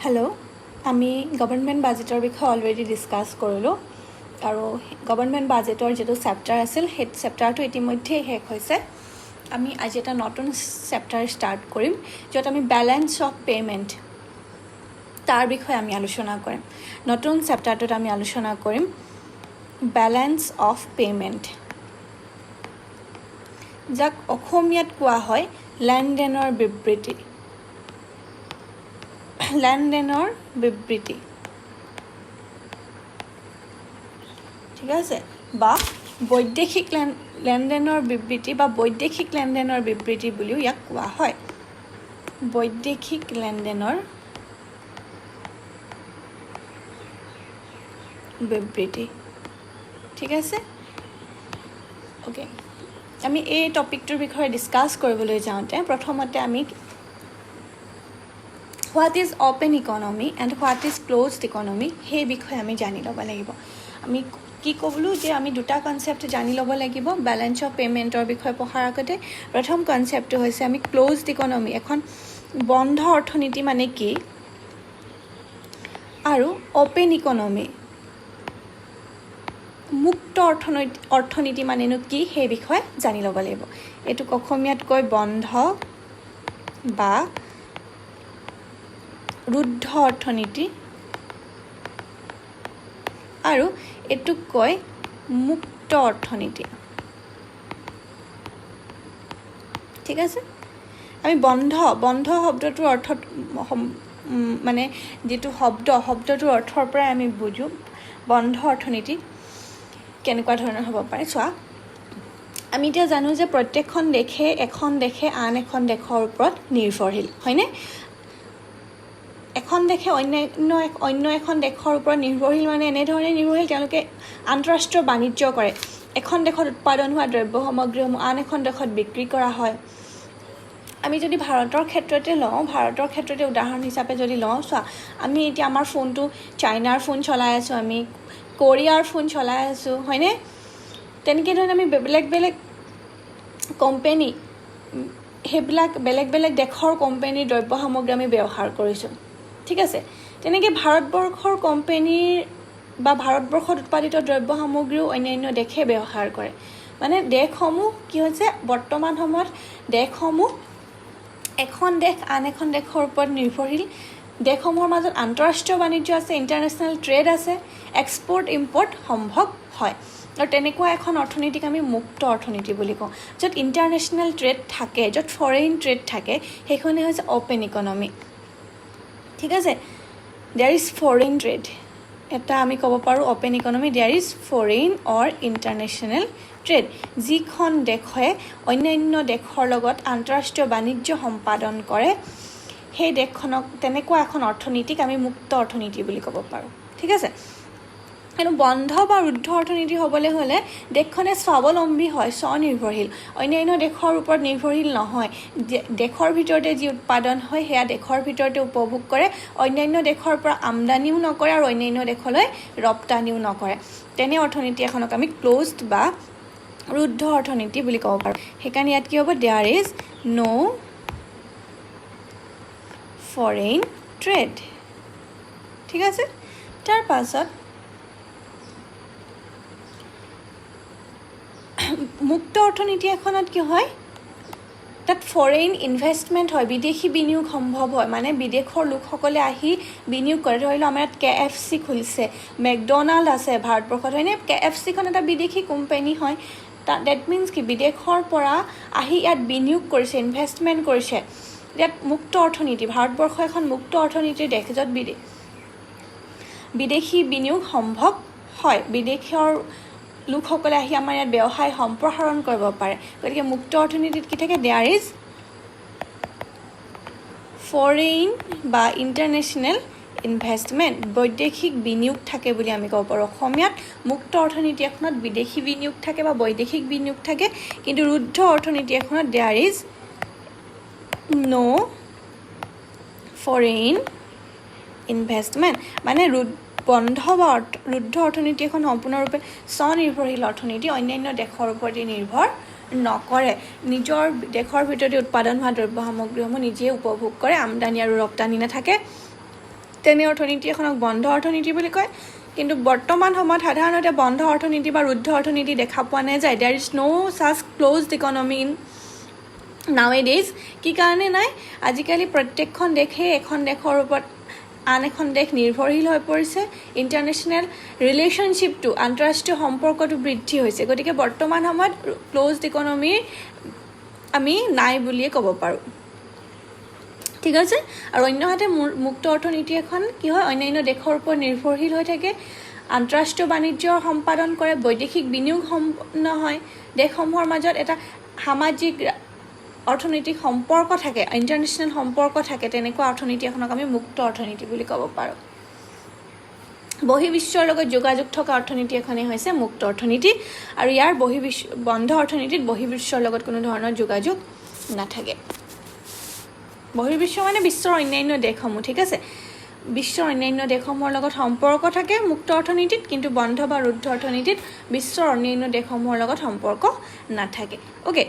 Hello' আমি government বাজেটৰ বিষয়ে অলৰেডি ডিছকাছ কৰিলোঁ আৰু গভৰ্ণমেণ্ট বাজেটৰ যিটো চেপ্টাৰ আছিল সেই চেপ্টাৰটো ইতিমধ্যে শেষ হৈছে। আমি আজি এটা নতুন চেপ্টাৰ ষ্টাৰ্ট কৰিম য'ত আমি বেলেঞ্চ অফ পে'মেণ্ট তাৰ বিষয়ে আমি আলোচনা কৰিম। নতুন চেপ্টাৰটোত আমি আলোচনা কৰিম বেলেঞ্চ অফ পে'মেণ্ট, যাক অসমীয়াত কোৱা হয় লেনদেনৰ বিবৃতি। লেনদেনৰ বিবৃতি, ঠিক আছে, বা বৈদেশিক লেনদেনৰ বিবৃতি বা বৈদেশিক লেনদেনৰ বিবৃতি বুলিও ইয়াক কোৱা হয়। বৈদেশিক লেনদেনৰ বিবৃতি, ঠিক আছে। অ'কে, আমি এই টপিকটোৰ বিষয়ে ডিছকাছ কৰিবলৈ যাওঁতে প্ৰথমতে আমি what is open economy and what is closed economy সেই বিষয়ে আমি জানি ল'ব লাগিব। আমি কি ক'লোঁ যে আমি দুটা কনচেপ্ট জানি ল'ব লাগিব বেলেঞ্চ অফ পে'মেণ্টৰ বিষয়ে পঢ়াৰ আগতে। প্ৰথম কনচেপ্টটো হৈছে আমি ক্ল'জড ইকনমি, এখন বন্ধ অৰ্থনীতি মানে কি, আৰু অ'পেন ইকনমি মুক্ত অৰ্থনীতি মানেনো কি সেই বিষয়ে জানি ল'ব লাগিব। এইটোক অসমীয়াত কয় বন্ধ বা ৰুদ্ধ অৰ্থনীতি আৰু এইটোক কয় মুক্ত অৰ্থনীতি, ঠিক আছে। আমি বন্ধ শব্দটোৰ অৰ্থ মানে যিটো শব্দটোৰ অৰ্থৰ পৰাই আমি বুজোঁ বন্ধ অৰ্থনীতি কেনেকুৱা ধৰণৰ হ'ব পাৰে। চোৱা, আমি এতিয়া জানো যে প্ৰত্যেকখন দেশে এখন দেশে আন এখন দেশৰ ওপৰত নিৰ্ভৰশীল, হয়নে? এখন দেশে অন্য এখন দেশৰ ওপৰত নিৰ্ভৰশীল মানে এনেধৰণে নিৰ্ভৰশীল তেওঁলোকে আন্তঃৰাষ্ট্ৰীয় বাণিজ্য কৰে। এখন দেশত উৎপাদন হোৱা দ্ৰব্য সামগ্ৰীসমূহ আন এখন দেশত বিক্ৰী কৰা হয়। আমি যদি ভাৰতৰ ক্ষেত্ৰতে উদাহৰণ হিচাপে যদি লওঁ, চোৱা, আমি এতিয়া আমাৰ ফোনটো চাইনাৰ ফোন চলাই আছোঁ, আমি কোৰিয়াৰ ফোন চলাই আছোঁ, হয়নে? তেনেকৈ ধৰণে আমি বেলেগ বেলেগ কোম্পেনী, সেইবিলাক বেলেগ বেলেগ দেশৰ কোম্পেনীৰ দ্ৰব্য সামগ্ৰী আমি ব্যৱহাৰ কৰিছোঁ, ঠিক আছে। তেনেকৈ ভাৰতবৰ্ষৰ কোম্পেনীৰ বা ভাৰতবৰ্ষত উৎপাদিত দ্ৰব্য সামগ্ৰীও অন্যান্য দেশে ব্যৱহাৰ কৰে। মানে দেশসমূহ কি হৈছে, বৰ্তমান সময়ত দেশসমূহ এখন দেশ আন এখন দেশৰ ওপৰত নিৰ্ভৰশীল। দেশসমূহৰ মাজত আন্তঃৰাষ্ট্ৰীয় বাণিজ্য আছে, ইণ্টাৰনেশ্যনেল ট্ৰেড আছে, এক্সপৰ্ট ইম্পৰ্ট সম্ভৱ হয়। আৰু তেনেকুৱা এখন অৰ্থনীতিক আমি মুক্ত অৰ্থনীতি বুলি কওঁ। য'ত ইণ্টাৰনেশ্যনেল ট্ৰেড থাকে, য'ত ফৰেইন ট্ৰেড থাকে, সেইখনেই হৈছে অ'পেন ইকনমি, ঠিক আছে। দেয়াৰ ইজ ফৰেইন ট্ৰেড, এটা আমি ক'ব পাৰোঁ open economy, there is foreign or international trade. যিখন দেশে অন্যান্য দেশৰ লগত আন্তঃৰাষ্ট্ৰীয় বাণিজ্য সম্পাদন কৰে সেই দেশখনক, তেনেকুৱা এখন অৰ্থনীতিক আমি মুক্ত অৰ্থনীতি বুলি ক'ব পাৰোঁ, ঠিক আছে। কিন্তু বন্ধ বা ৰুদ্ধ অৰ্থনীতি হ'বলৈ হ'লে দেশখনে স্বাৱলম্বী হয়, স্বনিৰ্ভৰশীল, অন্যান্য দেশৰ ওপৰত নিৰ্ভৰশীল নহয়। দেশৰ ভিতৰতে যি উৎপাদন হয় সেয়া দেশৰ ভিতৰতে উপভোগ কৰে, অন্যান্য দেশৰ পৰা আমদানিও নকৰে আৰু অন্যান্য দেশলৈ ৰপ্তানিও নকৰে। তেনে অৰ্থনীতি এখনক আমি ক্ল'জড বা ৰুদ্ধ অৰ্থনীতি বুলি ক'ব পাৰোঁ। সেইকাৰণে ইয়াত কি হ'ব, there is no' foreign trade, ঠিক আছে। তাৰ পাছত মুক্ত অৰ্থনীতি এখনত কি হয়, তাত ফৰেইন ইনভেষ্টমেণ্ট হয়, বিদেশী বিনিয়োগ সম্ভৱ হয়। মানে বিদেশৰ লোকসকলে আহি বিনিয়োগ কৰে। ধৰি লওক আমাৰ ইয়াত KFC খুলিছে, মেকডনাল্ড আছে ভাৰতবৰ্ষত, হয়নে? KFCখন এটা বিদেশী কোম্পানী হয়। ডেট মিনছ কি, বিদেশৰ পৰা আহি ইয়াত বিনিয়োগ কৰিছে, ইনভেষ্টমেণ্ট কৰিছে। ইয়াত মুক্ত অৰ্থনীতি, ভাৰতবৰ্ষ এখন মুক্ত অৰ্থনীতিৰ দেশ, য'ত বিদেশী বিনিয়োগ সম্ভৱ হয়, বিদেশৰ লোকসকলে আহি আমাৰ ইয়াত ব্যৱসায় সম্প্ৰসাৰণ কৰিব পাৰে। গতিকে মুক্ত অৰ্থনীতিত কি থাকে, দেয়াৰ ইজ ফৰেইন বা ইণ্টাৰনেশ্যনেল ইনভেষ্টমেণ্ট, বৈদেশিক বিনিয়োগ থাকে বুলি আমি ক'ব পাৰোঁ। অসমীয়াত মুক্ত অৰ্থনীতি এখনত বিদেশী বিনিয়োগ থাকে বা বৈদেশিক বিনিয়োগ থাকে, কিন্তু ৰুদ্ধ অৰ্থনীতি এখনত there is no' foreign investment. মানে বন্ধ বা ৰুদ্ধ অৰ্থনীতি এখন সম্পূৰ্ণৰূপে স্বনিৰ্ভৰশীল অৰ্থনীতি, অন্যান্য দেশৰ ওপৰতে নিৰ্ভৰ নকৰে, নিজৰ দেশৰ ভিতৰতে উৎপাদন হোৱা দ্ৰব্য সামগ্ৰীসমূহ নিজে উপভোগ কৰে, আমদানি আৰু ৰপ্তানি নাথাকে। তেনে অৰ্থনীতি এখনক বন্ধ অৰ্থনীতি বুলি কয় কিন্তু বৰ্তমান সময়ত সাধাৰণতে বন্ধ অৰ্থনীতি বা ৰুদ্ধ অৰ্থনীতি দেখা পোৱা নাযায় দেয়াৰ ইজ নো সাচ ক্লোজড ইকনমি ইন নাওএডেজ কি কাৰণে নাই আজিকালি প্ৰত্যেকখন দেশে এখন দেশৰ ওপৰত আন এখন দেশ নিৰ্ভৰশীল হৈ পৰিছে ইণ্টাৰনেশ্যনেল ৰিলেশ্যনশ্বিপটো আন্তঃৰাষ্ট্ৰীয় সম্পৰ্কটো বৃদ্ধি হৈছে গতিকে বৰ্তমান সময়ত ক্লোজড ইকনমি আমি নাই বুলিয়ে ক'ব পাৰোঁ ঠিক আছে আৰু অন্যহাতে মুক্ত অৰ্থনীতি এখন কি হয় অন্যান্য দেশৰ ওপৰত নিৰ্ভৰশীল হৈ থাকে আন্তঃৰাষ্ট্ৰীয় বাণিজ্য সম্পাদন কৰে বৈদেশিক বিনিয়োগ সম্পন্ন হয় দেশসমূহৰ মাজত এটা সামাজিক অৰ্থনৈতিক সম্পৰ্ক থাকে ইণ্টাৰনেশ্যনেল সম্পৰ্ক থাকে তেনেকুৱা অৰ্থনীতি এখনক আমি মুক্ত অৰ্থনীতি বুলি ক'ব পাৰোঁ বহিৰ্বিশ্বৰ লগত যোগাযোগ থকা অৰ্থনীতি এখনেই হৈছে মুক্ত অৰ্থনীতি আৰু ইয়াৰ বন্ধ অৰ্থনীতিত বহিৰ্বিশ্বৰ লগত কোনো ধৰণৰ যোগাযোগ নাথাকে বহিৰ্বিশ্ব মানে বিশ্বৰ অন্যান্য দেশসমূহ ঠিক আছে বিশ্বৰ অন্যান্য দেশসমূহৰ লগত সম্পৰ্ক থাকে মুক্ত অৰ্থনীতিত কিন্তু বন্ধ বা ৰুদ্ধ অৰ্থনীতিত বিশ্বৰ অন্যান্য দেশসমূহৰ লগত সম্পৰ্ক নাথাকে ওকে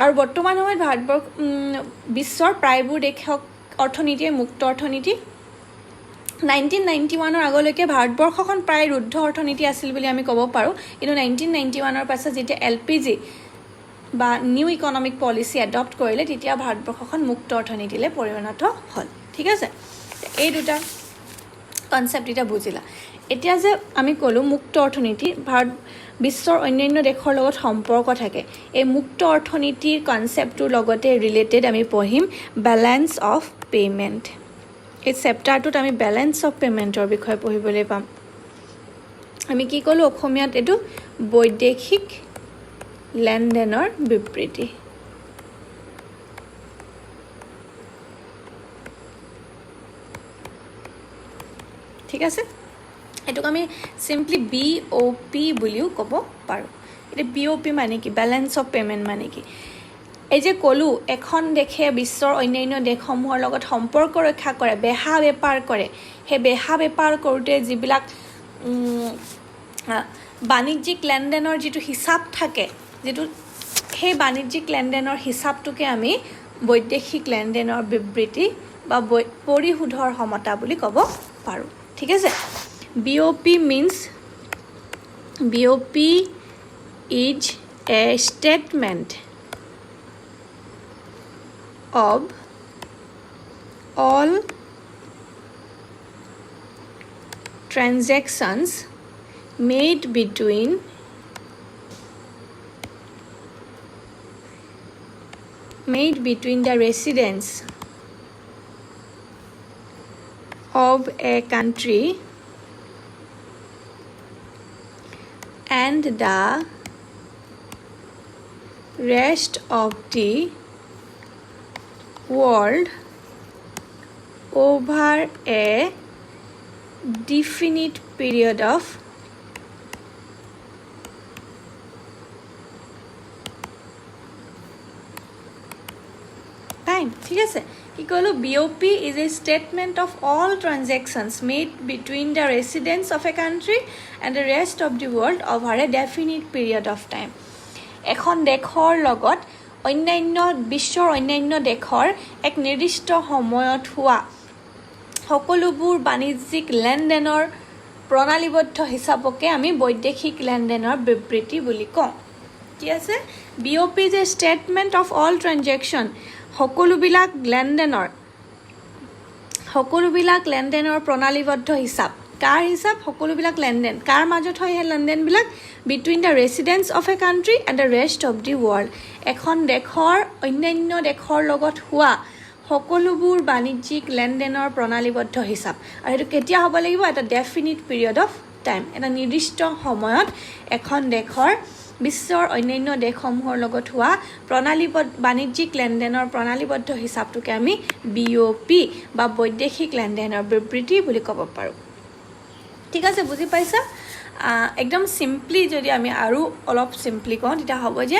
আৰু বৰ্তমান সময়ত ভাৰতবৰ্ষ বিশ্বৰ প্ৰায়বোৰ দেশক অৰ্থনীতিয়ে মুক্ত অৰ্থনীতি 1991 আগলৈকে ভাৰতবৰ্ষখন প্ৰায় ৰুদ্ধ অৰ্থনীতি আছিল বুলি আমি ক'ব পাৰোঁ কিন্তু 1991 পাছত যেতিয়া LPG বা নিউ ইকনমিক পলিচি এডপ্ট কৰিলে তেতিয়া ভাৰতবৰ্ষখন মুক্ত অৰ্থনীতিলৈ পৰিণত হ'ল ঠিক আছে এই দুটা কনসেপ্ট এটা বুজিলা এতিয়া যে আমি ক'লো মুক্ত অৰ্থনীতি ভাৰত বিশ্বৰ অন্যান্য দেশৰ লগত সম্পৰ্ক থাকে এই মুক্ত অৰ্থনীতিৰ কনসেপ্টৰ লগতে ৰিলেটেড আমি পঢ়িম বেলেন্স অফ পেমেন্ট এই চেপ্টাৰটোত আমি বেলেন্স অফ পেমেন্টৰ বিষয়ে পঢ়িবলৈ পাম আমি কি ক'লো অসমীয়াত এটো বৈদেশিক লেনদেনৰ বিবৃতি ঠিক আছে এটোক আমি সিম্পলি BOP বুলিও ক'ব পাৰোঁ এটা BOP মানে কি বেলেন্স অফ পেমেন্ট মানে কি এই যে ক'লো এখন দেশে বিশ্বৰ অন্যান্য দেশসমূহৰ লগত সম্পৰ্ক ৰক্ষা কৰে বেহা বেপাৰ কৰে হে বেহা বেপাৰ কৰোতে যিবিলাক বাণিজ্যিক লেনদেনৰ যেটো হিসাব থাকে যেটো সেই বাণিজ্যিক লেনদেনৰ হিসাবটোকে আমি বৈদেশিক লেনদেনৰ বিবৃতি বা পৰিশোধৰ সমতা বুলি ক'ব পাৰোঁ ঠিক আছে BOP means BOP is a statement of all transactions made between the residents of a country and the rest of the world over a definite period of time ঠিক আছে কি কলো BOP is a statement of all transactions made between the residents of a country and the rest of the world over a definite period of time এখন দেশৰ লগত অন্যান্য বিশ্বৰ অন্যান্য দেশৰ এক নিৰ্দিষ্ট সময়ত হোৱা সকলোবোৰ বাণিজ্যিক লেনদেনৰ প্ৰণালীবদ্ধ হিচাপকে আমি বৈদেশিক লেনদেনৰ বিবৃতি বুলি কওঁ ঠিক আছে BOP is a statement of all transaction সকলোবিলাক লেনদেনৰ প্ৰণালীবদ্ধ হিচাপ কাৰ হিচাপ সকলোবিলাক লেনদেন কাৰ মাজত হয় এই লেনদেনবিলাক between the residents of a country and the rest of the world এখন দেশৰ অন্যান্য দেশৰ লগত হোৱা সকলোবোৰ বাণিজ্যিক লেনদেনৰ প্ৰণালীবদ্ধ হিচাপ আৰু এটো কেতিয়া হ'ব লাগিব এটা ডেফিনিট পিৰিয়ড অফ টাইম এটা নিৰ্দিষ্ট সময়ত এখন দেশৰ বিশ্বৰ অন্যান্য দেশসমূহৰ লগত হোৱা বাণিজ্যিক লেনদেনৰ প্ৰণালীবদ্ধ হিচাপটোকে আমি BOP বা বৈদেশিক লেনদেনৰ বিবৃতি বুলি ক'ব পাৰোঁ ঠিক আছে বুজি পাইছা একদম সিম্পলি যদি আমি আৰু অলপ সিম্পলি কওঁ তেতিয়া হ'ব যে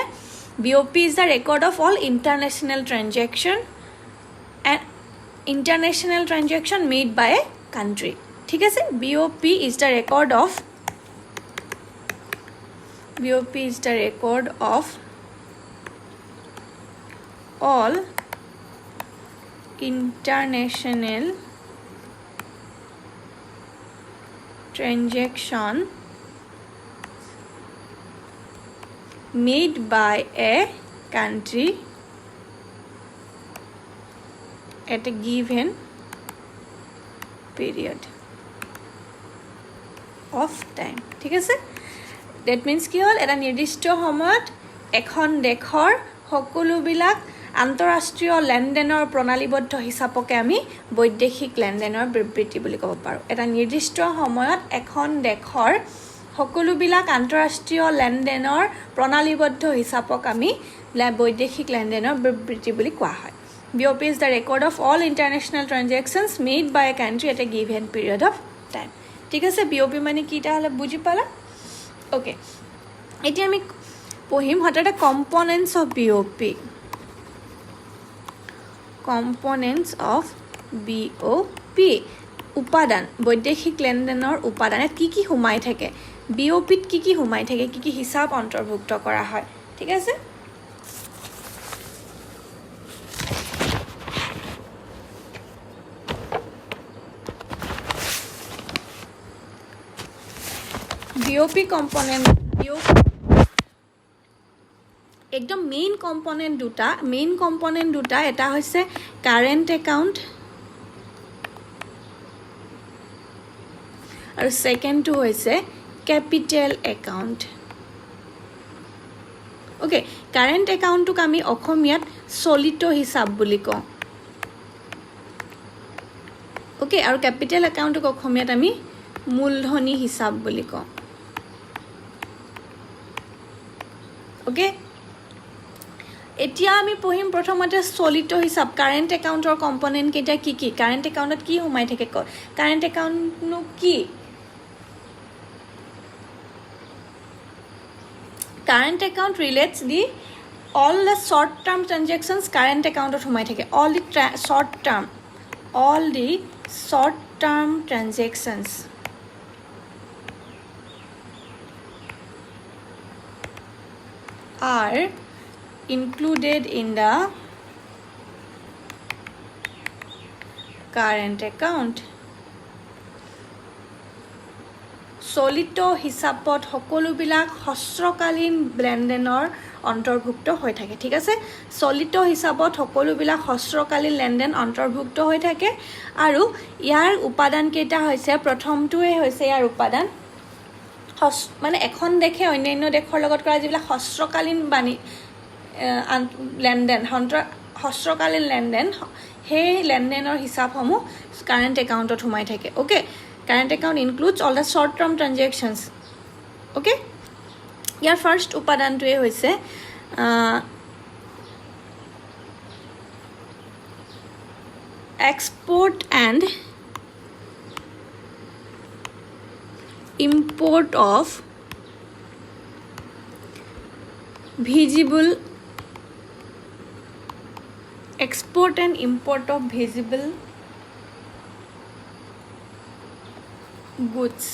BOP is the record of all international transaction made by a country ঠিক আছে BOP is the record of all international transaction made by a country at a given period of time. ঠিক আছে, that means কি হ'ল এটা নিৰ্দিষ্ট সময়ত এখন দেশৰ সকলোবিলাক আন্তঃৰাষ্ট্ৰীয় লেনদেনৰ প্ৰণালীবদ্ধ হিচাপকে আমি বৈদেশিক লেনদেনৰ বিবৃতি বুলি ক'ব পাৰোঁ। এটা নিৰ্দিষ্ট সময়ত এখন দেশৰ সকলোবিলাক আন্তঃৰাষ্ট্ৰীয় লেনদেনৰ প্ৰণালীবদ্ধ হিচাপক আমি বৈদেশিক লেনদেনৰ বিবৃতি বুলি কোৱা হয়। BOP is the record of all international transactions made by a country at a given period of time. ঠিক আছে, BOP মানে কি এটা হ'লে বুজি পালা? ওকে, এতিয়া আমি পঢ়িম হঠাতে components of BOP। Components of BOP, উপাদান, বৈদেশিক লেনদেনৰ উপাদান। ইয়াত কি কি সোমাই থাকে, BOPত কি কি সোমাই থাকে, কি কি হিচাপ অন্তৰ্ভুক্ত কৰা হয়। ঠিক আছে, BOP কম্পনেণ্ট, একদম মেইন কম্পনেণ্ট দুটা, এটা হৈছে কাৰেণ্ট একাউণ্ট আৰু ছেকেণ্ডটো হৈছে কেপিটেল একাউণ্ট। অ'কে, কাৰেণ্ট একাউণ্টটোক আমি অসমীয়াত চলিত হিচাপ বুলি কওঁ। অ'কে, আৰু কেপিটেল একাউণ্টটোক অসমীয়াত আমি মূলধনী হিচাপ বুলি কওঁ। অ'কে, এতিয়া আমি পঢ়িম প্ৰথমতে চলিত হিচাপ। কাৰেণ্ট একাউণ্টৰ কম্পনেণ্ট কেইটা কি কি, কাৰেণ্ট একাউণ্টত কি সোমাই থাকে, কাৰেণ্ট একাউণ্টনো কি? Current account relates the all the short term transactions current একাউণ্টত সোমাই থাকে। All the short term transactions are included in the current account. চলিত হিচাপত সকলোবিলাক হ্ৰস্বকালীন লেনদেনৰ অন্তৰ্ভুক্ত হৈ থাকে। ঠিক আছে, চলিত হিচাপত সকলোবিলাক হ্ৰস্বকালীন লেনদেন অন্তৰ্ভুক্ত হৈ থাকে আৰু ইয়াৰ উপাদান কেইটা হৈছে, প্ৰথমটোৱে হৈছে ইয়াৰ উপাদান মানে এখন দেশে অন্যান্য দেশৰ লগত কৰা যিবিলাক হ্ৰস্বকালীন লেনদেন, হ্ৰস্বকালীন লেনদেন, সেই লেনদেনৰ হিচাপসমূহ কাৰেণ্ট একাউণ্টত সোমাই থাকে। Okay, current account includes all the short term transactions. Okay, ইয়াৰ ফাৰ্ষ্ট উপাদানটোৱে হৈছে export and import of visible export and import of visible goods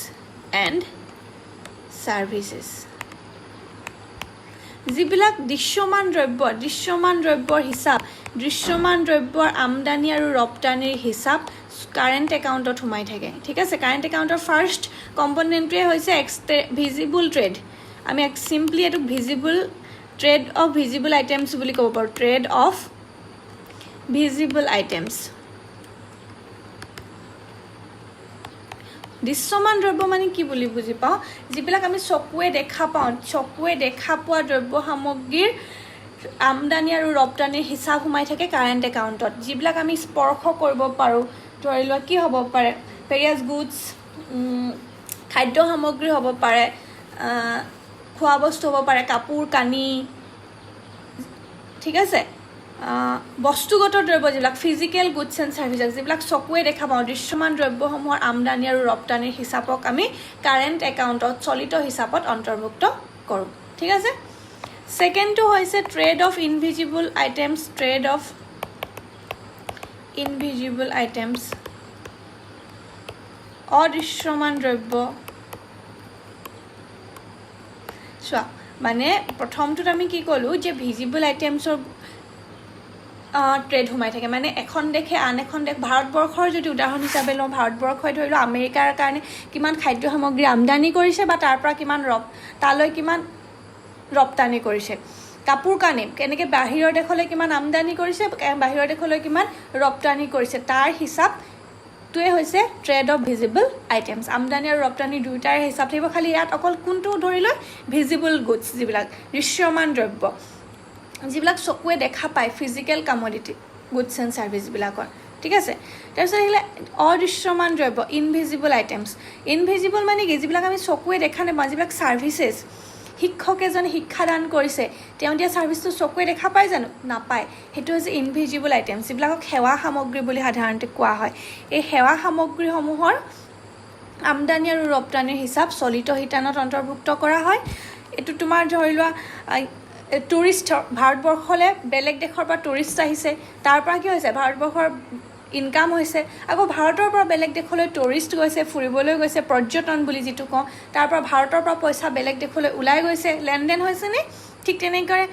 and services। যিবিলাক দৃশ্যমান দ্ৰব্যৰ হিচাপ, দৃশ্যমান দ্ৰব্যৰ আমদানি আৰু ৰপ্তানিৰ হিচাপ কাৰেণ্ট একাউণ্টত সোমাই থাকে। ঠিক আছে, কাৰেণ্ট একাউণ্টৰ ফাৰ্ষ্ট কম্পনেণ্টটোৱে হৈছে ভিজিবল ট্ৰেড। আমি চিম্পলি এইটোক ট্ৰেড অফ ভিজিবল আইটেমছ বুলি ক'ব পাৰোঁ। Trade of visible items. দৃশ্যমান দ্ৰব্য মানে কি বুলি বুজি পাওঁ, যিবিলাক আমি চকুৱে দেখা পাওঁ, চকুৱে দেখা পোৱা দ্ৰব্য সামগ্ৰীৰ আমদানি আৰু ৰপ্তানিৰ হিচাপ সোমাই থাকে কাৰেণ্ট একাউণ্টত। যিবিলাক আমি স্পৰ্শ কৰিব পাৰোঁ, ধৰি লোৱা কি হ'ব পাৰে, ভেৰিয়াছ গুডছ, খাদ্য সামগ্ৰী হ'ব পাৰে, খোৱা বস্তু হ'ব পাৰে, কাপোৰ কানি। ঠিক আছে, বস্তুগত দ্ৰব্য যিবিলাক ফিজিকেল গুডছ এণ্ড ছাৰ্ভিচেছ, যিবিলাক চকুৱে দেখা পাওঁ, দৃশ্যমান দ্ৰব্যসমূহৰ আমদানি আৰু ৰপ্তানিৰ হিচাপক আমি কাৰেণ্ট একাউণ্টত চলিত হিচাপত অন্তৰ্ভুক্ত কৰোঁ। ঠিক আছে, ছেকেণ্ডটো হৈছে trade of invisible items. Trade of invisible items, অদৃশ্যমান দ্ৰব্য। চোৱা, মানে প্ৰথমটোত আমি কি ক'লোঁ যে ভিজিবল আইটেমছৰ ট্ৰেড সোমাই থাকে মানে এখন দেশে আন এখন দেশ ভাৰতবৰ্ষৰ যদি উদাহৰণ হিচাপে লওঁ ভাৰতবৰ্ষই ধৰি লওঁ আমেৰিকাৰ কাৰণে কিমান খাদ্য সামগ্ৰী আমদানি কৰিছে বা তাৰ পৰা কিমান তালৈ কিমান ৰপ্তানি কৰিছে কাপোৰ কানি কেনেকৈ বাহিৰৰ দেশলৈ কিমান আমদানি কৰিছে বাহিৰৰ দেশলৈ কিমান ৰপ্তানি কৰিছে তাৰ হিচাপটোৱে হৈছে ট্ৰেড অফ ভিজিবল আইটেমছ আমদানি আৰু ৰপ্তানি দুয়োটাৰে হিচাপ থাকিব খালি ইয়াত অকল কোনটো ধৰি লয় ভিজিবল গুডছ যিবিলাক দৃশ্যমান দ্ৰব্য যিবিলাক চকুৱে দেখা পায় ফিজিকেল কমোডিটি গুডছ এণ্ড ছাৰ্ভিচবিলাকৰ ঠিক আছে তাৰপিছত আহিলে অদৃশ্যমান দ্ৰব্য ইনভিজিবল আইটেমছ ইনভিজিবল মানে কি যিবিলাক আমি চকুৱে দেখা নাপাওঁ যিবিলাক ছাৰ্ভিচেছ শিক্ষক এজনে শিক্ষাদান কৰিছে তেওঁ দিয়া ছাৰ্ভিচটো চকুৱে দেখা পায় জানো নাপায় সেইটো হৈছে ইনভিজিবল আইটেমছ যিবিলাকক সেৱা সামগ্ৰী বুলি সাধাৰণতে কোৱা হয় এই সেৱা সামগ্ৰীসমূহৰ আমদানি আৰু ৰপ্তানিৰ হিচাপ চলিত শিতানত অন্তৰ্ভুক্ত কৰা হয় এইটো তোমাৰ ধৰি লোৱা টুৰিষ্ট ভাৰতবৰ্ষলৈ বেলেগ দেশৰ পৰা টুৰিষ্ট আহিছে তাৰ পৰা কি হৈছে ভাৰতবৰ্ষৰ ইনকাম হৈছে আকৌ ভাৰতৰ পৰা বেলেগ দেশলৈ টুৰিষ্ট গৈছে ফুৰিবলৈ গৈছে পৰ্যটন বুলি যিটো কওঁ তাৰ পৰা ভাৰতৰ পৰা পইচা বেলেগ দেশলৈ ওলাই গৈছে লেনদেন হৈছেনে ঠিক তেনেকৈ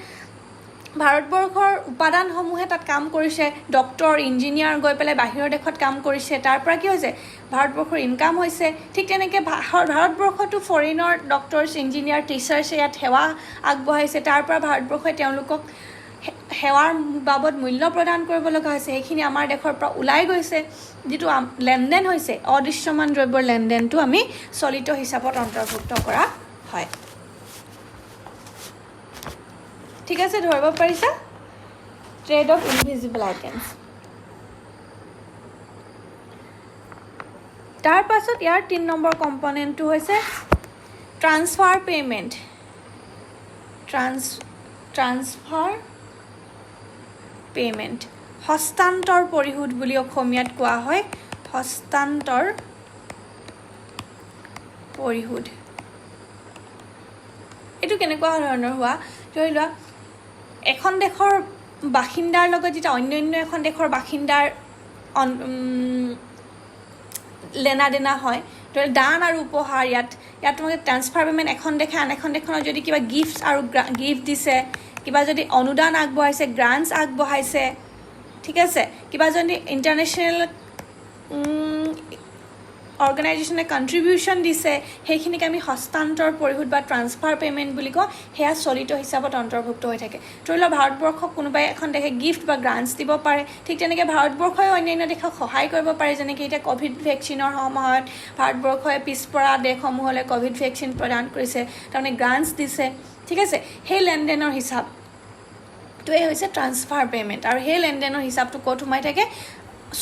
ভাৰতবৰ্ষৰ উপাদানসমূহে তাত কাম কৰিছে ডক্টৰ ইঞ্জিনিয়াৰ গৈ পেলাই বাহিৰৰ দেশত কাম কৰিছে তাৰ পৰা কি হৈছে ভাৰতবৰ্ষৰ ইনকাম হৈছে ঠিক তেনেকৈ ভাৰতবৰ্ষতো ফৰেইনৰ ডক্টৰছ ইঞ্জিনিয়াৰ টিচাৰ্ছে ইয়াত সেৱা আগবঢ়াইছে তাৰ পৰা ভাৰতবৰ্ষই তেওঁলোকক সেৱাৰ বাবদ মূল্য প্ৰদান কৰিব লগা হৈছে সেইখিনি আমাৰ দেশৰ পৰা ওলাই গৈছে যিটো লেনদেন হৈছে অদৃশ্যমান দ্ৰব্যৰ লেনদেনটো আমি চলিত হিচাপত অন্তৰ্ভুক্ত কৰা হয় ঠিক আছে ধৰিব পাৰিছা ট্ৰেড অফ ইনভিজিবল আইটেমছ তাৰ পাছত ইয়াৰ 3 নম্বৰ কম্পনেণ্টটো হৈছে ট্ৰান্সফাৰ পে'মেণ্ট ট্ৰান্সফাৰ পে'মেণ্ট হস্তান্তৰ পৰিশোধ বুলি অসমীয়াত কোৱা হয় হস্তান্তৰ পৰিশোধ এইটো কেনেকুৱা ধৰণৰ হোৱা ধৰি লোৱা এখন দেশৰ বাসিন্দাৰ লগত যেতিয়া অন্য এখন দেশৰ বাসিন্দাৰ লেনা দেনা হয় ধৰি দান আৰু উপহাৰ ইয়াত তোমাকে ট্ৰান্সফাৰ পে'মেণ্ট এখন দেশে আন এখন দেশখনত যদি কিবা গিফ্ট আৰু গিফ্ট দিছে কিবা যদি অনুদান আগবঢ়াইছে গ্ৰাণ্টছ আগবঢ়াইছে ঠিক আছে কিবা যদি ইণ্টাৰনেশ্যনেল অৰ্গেনাইজেশ্যনে কণ্ট্ৰিবিউশ্যন দিছে সেইখিনিক আমি হস্তান্তৰ পৰিশোধ বা ট্ৰান্সফাৰ পে'মেণ্ট বুলি কওঁ সেয়া চলিত হিচাপত অন্তৰ্ভুক্ত হৈ থাকে ধৰি লওক ভাৰতবৰ্ষক কোনোবাই এখন দেশে গিফ্ট বা গ্ৰাণ্টছ দিব পাৰে ঠিক তেনেকৈ ভাৰতবৰ্ষই অন্যান্য দেশক সহায় কৰিব পাৰে যেনেকৈ এতিয়া ক'ভিড ভেকচিনৰ সময়ত ভাৰতবৰ্ষই পিছপৰা দেশসমূহলৈ ক'ভিড ভেকচিন প্ৰদান কৰিছে তাৰমানে গ্ৰাণ্টছ দিছে ঠিক আছে সেই লেনদেনৰ হিচাপটোৱে হৈছে ট্ৰান্সফাৰ পে'মেণ্ট আৰু সেই লেনদেনৰ হিচাপটো ক'ত সোমাই থাকে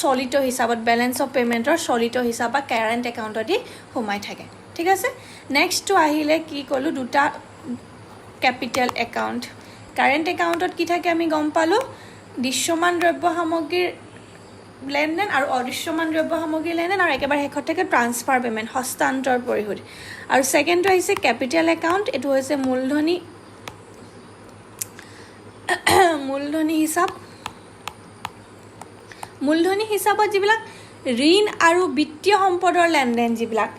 চলিত হিচাপত বেলেঞ্চ অফ পে'মেণ্টৰ চলিত হিচাপ বা কাৰেণ্ট একাউণ্টত সোমাই থাকে ঠিক আছে নেক্সটটো আহিলে কি ক'লোঁ দুটা কেপিটেল একাউণ্ট কাৰেণ্ট একাউণ্টত কি থাকে আমি গম পালোঁ দৃশ্যমান দ্ৰব্য সামগ্ৰীৰ লেনদেন আৰু অদৃশ্যমান দ্ৰব্য সামগ্ৰীৰ লেনদেন আৰু একেবাৰে শেষত থাকে ট্ৰান্সফাৰ পে'মেণ্ট হস্তান্তৰ পৰিশোধ আৰু ছেকেণ্ডটো আহিছে কেপিটেল একাউণ্ট এইটো হৈছে মূলধনী হিচাপ মূলধনী হিচাপত যিবিলাক ঋণ আৰু বিত্তীয় সম্পদৰ লেনদেন যিবিলাক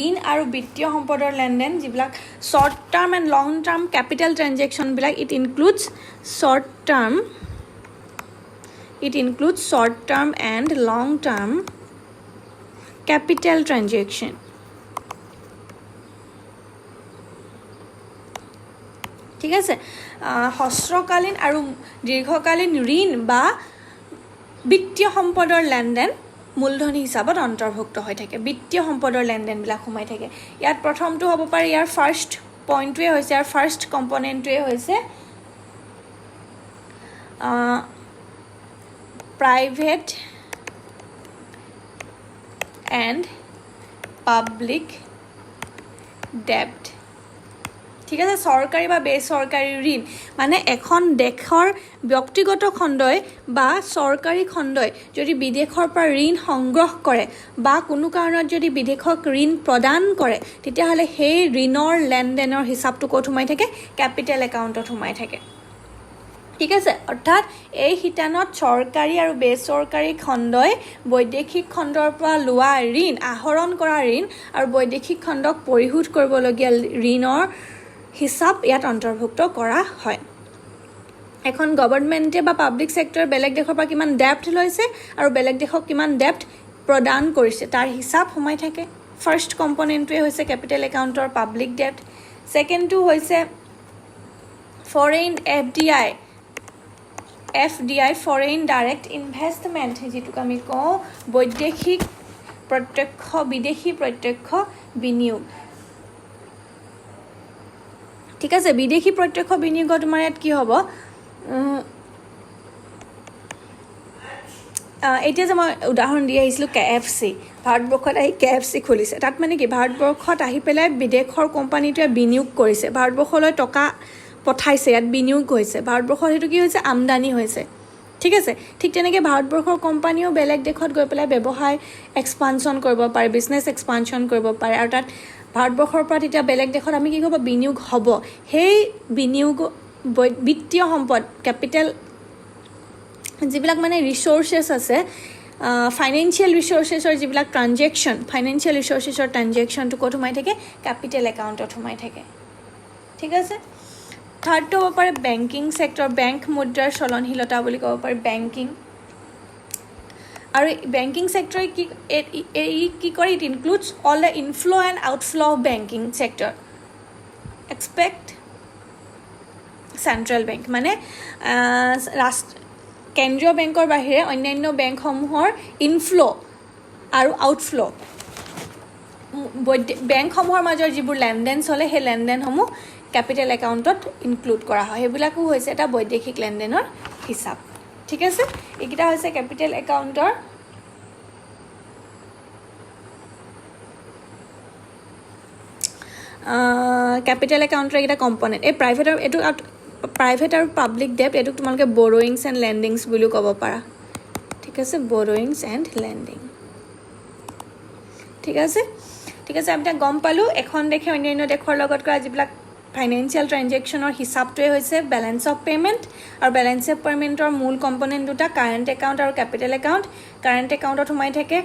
ঋণ আৰু বিত্তীয় সম্পদৰ লেনদেন যিবিলাক short term and long term capital ট্ৰেনজেকশ্যনবিলাক it includes short term and long term capital transaction ঠিক আছে হ্ৰস্বকালীন আৰু দীৰ্ঘকালীন ঋণ বা বিত্তীয় সম্পদৰ লেনদেন মূলধনী হিচাপত অন্তৰ্ভুক্ত হৈ থাকে বিত্তীয় সম্পদৰ লেনদেনবিলাক সোমাই থাকে ইয়াত প্ৰথমটো হ'ব পাৰে ইয়াৰ ফাৰ্ষ্ট পইণ্টটোৱে হৈছে ইয়াৰ ফাৰ্ষ্ট কম্পনেণ্টটোৱে হৈছে প্ৰাইভেট এণ্ড পাব্লিক ডেপ্ট ঠিক আছে চৰকাৰী বা বেচৰকাৰী ঋণ মানে এখন দেশৰ ব্যক্তিগত খণ্ডই বা চৰকাৰী খণ্ডই যদি বিদেশৰ পৰা ঋণ সংগ্ৰহ কৰে বা কোনো কাৰণত যদি বিদেশক ঋণ প্ৰদান কৰে তেতিয়াহ'লে সেই ঋণৰ লেনদেনৰ হিচাপটো ক'ত সোমাই থাকে কেপিটেল একাউণ্টত সোমাই থাকে ঠিক আছে অৰ্থাৎ এই শিতানত চৰকাৰী আৰু বেচৰকাৰী খণ্ডই বৈদেশিক খণ্ডৰ পৰা লোৱা ঋণ আহৰণ কৰা ঋণ আৰু বৈদেশিক খণ্ডক পৰিশোধ কৰিবলগীয়া ঋণৰ হিচাপ ইয়াত অন্তৰ্ভুক্ত কৰা হয় এখন গভৰ্ণমেণ্টে বা পাব্লিক ছেক্টৰ বেলেগ দেশৰ পৰা কিমান ডেপ্ট লৈছে আৰু বেলেগ দেশক কিমান ডেপ্ট প্ৰদান কৰিছে তাৰ হিচাপ সোমাই থাকে। ফাৰ্ষ্ট কম্পনেণ্টটোৱে হৈছে কেপিটেল একাউণ্টৰ পাব্লিক ডেপ্ট। ছেকেণ্ডটো হৈছে foreign FDI foreign direct investment, যিটোক আমি কওঁ বৈদেশিক প্ৰত্যক্ষ বিদেশী প্ৰত্যক্ষ বিনিয়োগ। ঠিক আছে, বিদেশী প্ৰত্যক্ষ বিনিয়োগৰ তোমাৰ ইয়াত কি হ'ব, এতিয়া যে মই উদাহৰণ দি আহিছিলোঁ KFC, ভাৰতবৰ্ষত আহি KFC খুলিছে। তাত মানে কি ভাৰতবৰ্ষত আহি পেলাই বিদেশৰ কোম্পানীটোৱে বিনিয়োগ কৰিছে, ভাৰতবৰ্ষলৈ টকা পঠাইছে, ইয়াত বিনিয়োগ হৈছে, ভাৰতবৰ্ষত সেইটো কি হৈছে আমদানি হৈছে। ঠিক আছে, ঠিক তেনেকৈ ভাৰতবৰ্ষৰ কোম্পানীও বেলেগ দেশত গৈ পেলাই ব্যৱসায় এক্সপানশ্যন কৰিব পাৰে, বিজনেছ এক্সপানশ্যন কৰিব পাৰে, আৰু তাত ভাৰতবৰ্ষৰ পৰা তেতিয়া বেলেগ দেশত আমি কি কৰিব বিনিয়োগ হ'ব। সেই বিনিয়োগ বিত্তীয় সম্পদ কেপিটেল যিবিলাক মানে ৰিচোৰ্চেছ আছে, ফাইনেন্সিয়েল ৰিচোৰ্চেছৰ যিবিলাক ট্ৰানজেকশ্যন, ফাইনেন্সিয়েল ৰিচোৰ্চেছৰ ট্ৰানজেকশ্যনটো ক'ত সোমাই থাকে, কেপিটেল একাউণ্টত সোমাই থাকে। ঠিক আছে, থাৰ্ডটো হ'ব পাৰে বেংকিং ছেক্টৰ, বেংক মুদ্ৰাৰ চলনশীলতা বুলি ক'ব পাৰি বেংকিং। আৰু বেংকিং ছেক্টৰে কি কৰে, it includes all the inflow' and outflow' of banking sector except central bank, মানে কেন্দ্ৰীয় বেংকৰ বাহিৰে অন্যান্য বেংকসমূহৰ ইনফ্ল' আৰু আউটফ্ল' বেংকসমূহৰ মাজৰ যিবোৰ লেনদেন চলে সেই লেনদেনসমূহ কেপিটেল একাউণ্টত ইনক্লুড কৰা হয়। সেইবিলাকো হৈছে এটা বৈদেশিক লেনদেনৰ হিচাপ। ঠিক আছে, এইকেইটা হৈছে কেপিটেল একাউণ্টৰ এইকেইটা কম্পনেণ্ট। এই প্ৰাইভেট আৰু পাব্লিক ডেপ্ট, এইটোক তোমালোকে বৰ'য়িংছ এণ্ড লেণ্ডিংছ বুলিও ক'ব পাৰা। ঠিক আছে, বৰ'য়িংছ এণ্ড লেণ্ডিং। ঠিক আছে, আমি এতিয়া গম পালোঁ এখন দেশে অন্যান্য দেশৰ লগত কৰা যিবিলাক ফাইনেন্সিয়েল ট্ৰানজেকশ্যনৰ হিচাপটোৱে হৈছে বেলেঞ্চ অফ পে'মেণ্ট, আৰু বেলেঞ্চ অফ পে'মেণ্টৰ মূল কম্পনেণ্ট দুটা, কাৰেণ্ট একাউণ্ট আৰু কেপিটেল একাউণ্ট। কাৰেণ্ট একাউণ্টত সোমাই থাকে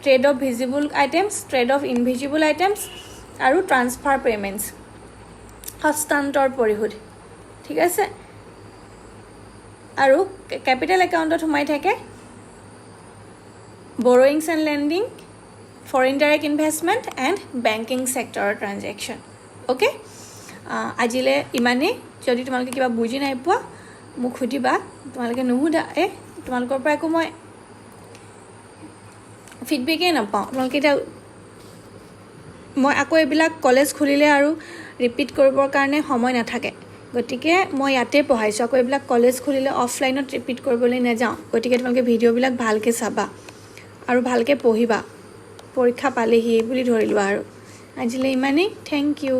trade of visible items, trade of invisible items আৰু ট্ৰান্সফাৰ পে'মেণ্টছ, হস্তান্তৰ পৰিশোধ। ঠিক আছে, আৰু কেপিটেল একাউণ্টত সোমাই থাকে borrowings and lending, foreign direct investment and banking ছেক্টৰৰ ট্ৰানজেকশ্যন। অ'কে, আজিলৈ ইমানেই। যদি তোমালোকে কিবা বুজি নাই পোৱা মোক সুধিবা, তোমালোকে নুসুধা তোমালোকৰ পৰা একো মই ফিডবেকেই নাপাওঁ। তোমালোকে এতিয়া মই আকৌ এইবিলাক কলেজ খুলিলে আৰু ৰিপিট কৰিবৰ কাৰণে সময় নাথাকে, গতিকে মই ইয়াতে পঢ়াইছোঁ। আকৌ এইবিলাক কলেজ খুলিলে অফলাইনত ৰিপিট কৰিবলৈ নাযাওঁ, গতিকে তোমালোকে ভিডিঅ'বিলাক ভালকৈ চাবা আৰু ভালকৈ পঢ়িবা। পৰীক্ষা পালেহি বুলি ধৰি লোৱা। আৰু আজিলৈ ইমানেই, থেংক ইউ।